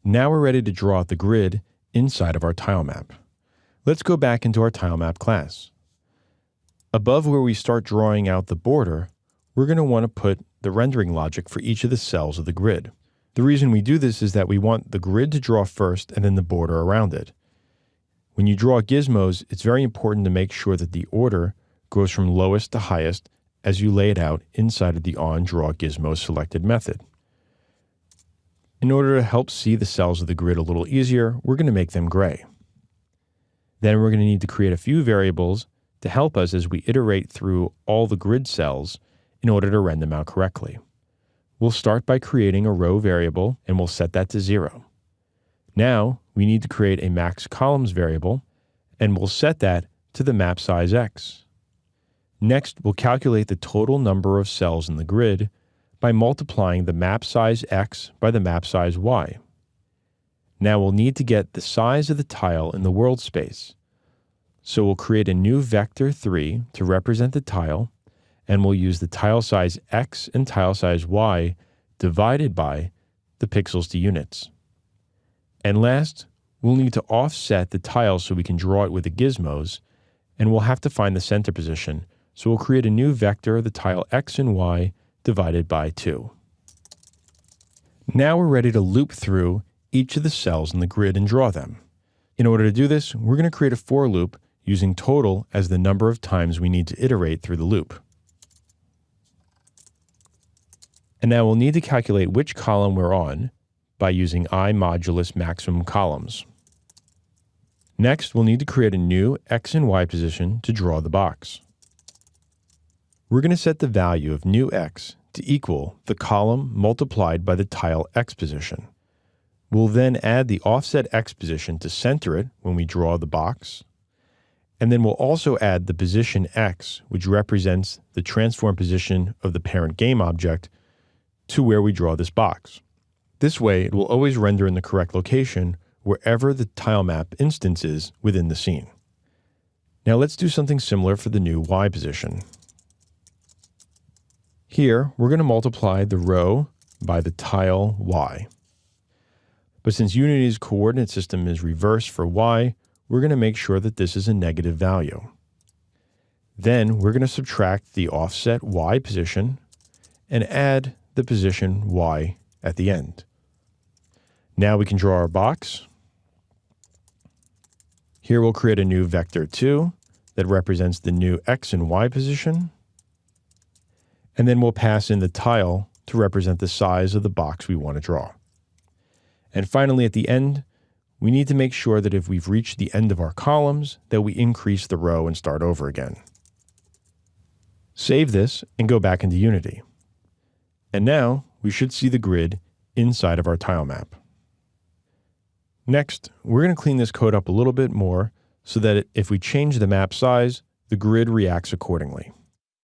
Now we're ready to draw out the grid inside of our tile map. Let's go back into our tile map class. Above where we start drawing out the border, we're going to want to put the rendering logic for each of the cells of the grid. The reason we do this is that we want the grid to draw first and then the border around it. When you draw gizmos, it's very important to make sure that the order goes from lowest to highest as you lay it out inside of the onDrawGizmo selected method. In order to help see the cells of the grid a little easier, we're going to make them gray. Then we're going to need to create a few variables to help us as we iterate through all the grid cells in order to render them out correctly. We'll start by creating a row variable and we'll set that to 0. Now we need to create a max columns variable and we'll set that to the map size X. Next, we'll calculate the total number of cells in the grid by multiplying the map size X by the map size Y. Now we'll need to get the size of the tile in the world space. So we'll create a new vector 3 to represent the tile, and we'll use the tile size X and tile size Y divided by the pixels to units. And last, we'll need to offset the tile so we can draw it with the gizmos, and we'll have to find the center position. So we'll create a new vector of the tile X and Y divided by 2. Now we're ready to loop through each of the cells in the grid and draw them. In order to do this, we're going to create a for loop using total as the number of times we need to iterate through the loop. And now we'll need to calculate which column we're on by using I modulus maximum columns. Next, we'll need to create a new X and Y position to draw the box. We're going to set the value of new X to equal the column multiplied by the tile X position. We'll then add the offset X position to center it when we draw the box. And then we'll also add the position X, which represents the transform position of the parent game object, to where we draw this box. This way, it will always render in the correct location wherever the tile map instance is within the scene. Now let's do something similar for the new Y position. Here, we're going to multiply the row by the tile Y. But since Unity's coordinate system is reversed for Y, we're going to make sure that this is a negative value. Then we're going to subtract the offset Y position and add the position Y at the end. Now we can draw our box. Here we'll create a new vector 2 that represents the new X and Y position. And then we'll pass in the tile to represent the size of the box we want to draw. And finally, at the end, we need to make sure that if we've reached the end of our columns, that we increase the row and start over again. Save this and go back into Unity. And now we should see the grid inside of our tile map. Next, we're going to clean this code up a little bit more so that if we change the map size, the grid reacts accordingly.